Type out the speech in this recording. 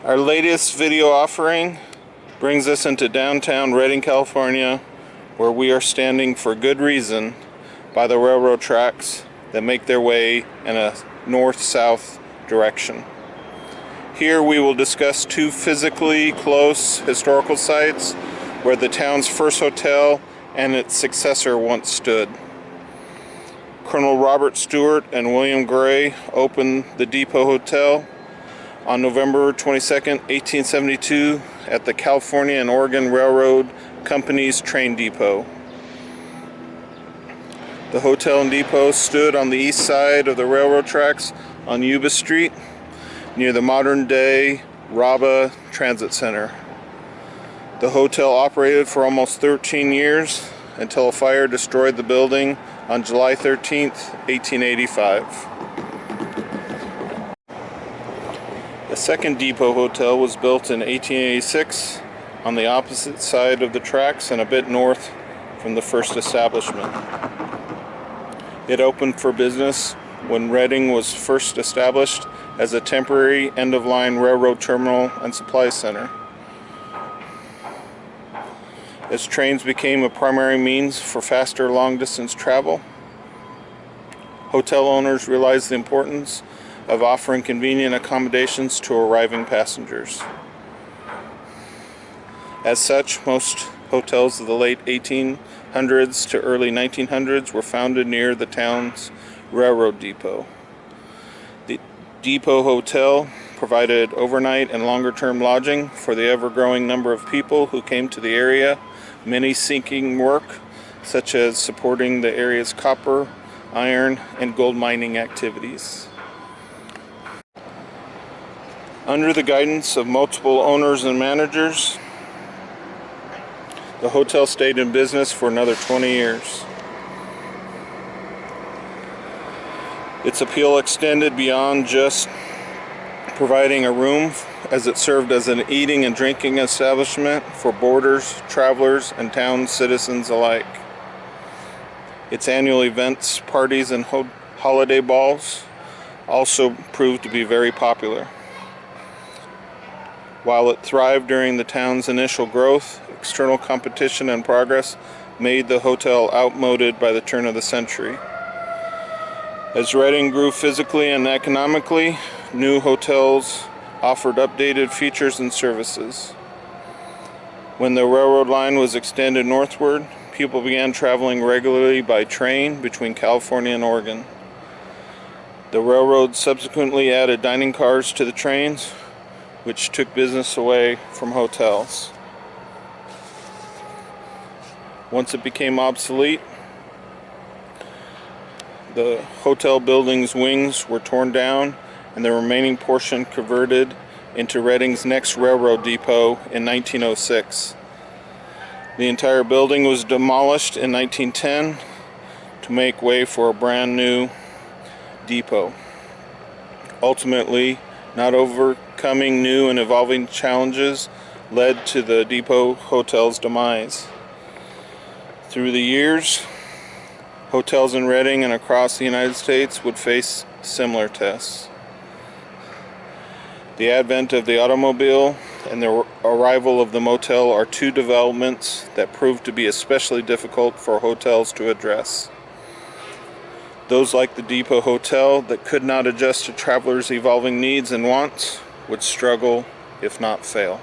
Our latest video offering brings us into downtown Redding, California, where we are standing for good reason by the railroad tracks that make their way in a north-south direction. Here we will discuss two physically close historical sites where the town's first hotel and its successor once stood. Colonel Robert Stewart and William Gray opened the Depot Hotel on November 22, 1872 at the California and Oregon Railroad Company's train depot. The hotel and depot stood on the east side of the railroad tracks on Yuba Street near the modern-day Raba Transit Center. The hotel operated for almost 13 years until a fire destroyed the building on July 13, 1885. The second Depot Hotel was built in 1886 on the opposite side of the tracks and a bit north from the first establishment. It opened for business when Redding was first established as a temporary end-of-line railroad terminal and supply center. As trains became a primary means for faster long-distance travel, hotel owners realized the importance of offering convenient accommodations to arriving passengers. As such, most hotels of the late 1800s to early 1900s were founded near the town's railroad depot. The Depot Hotel provided overnight and longer-term lodging for the ever-growing number of people who came to the area, many seeking work, such as supporting the area's copper, iron, and gold mining activities. Under the guidance of multiple owners and managers, the hotel stayed in business for another 20 years. Its appeal extended beyond just providing a room, as it served as an eating and drinking establishment for boarders, travelers, and town citizens alike. Its annual events, parties, and holiday balls also proved to be very popular. While it thrived during the town's initial growth, external competition and progress made the hotel outmoded by the turn of the century. As Redding grew physically and economically, new hotels offered updated features and services. When the railroad line was extended northward, people began traveling regularly by train between California and Oregon. The railroad subsequently added dining cars to the trains, which took business away from hotels. Once it became obsolete, the hotel building's wings were torn down and the remaining portion converted into Redding's next railroad depot in 1906. The entire building was demolished in 1910 to make way for a brand new depot. Ultimately, not overcoming new and evolving challenges led to the Depot Hotel's demise. Through the years, hotels in Redding and across the United States would face similar tests. The advent of the automobile and the arrival of the motel are two developments that proved to be especially difficult for hotels to address. Those like the Depot Hotel that could not adjust to travelers' evolving needs and wants would struggle, if not fail.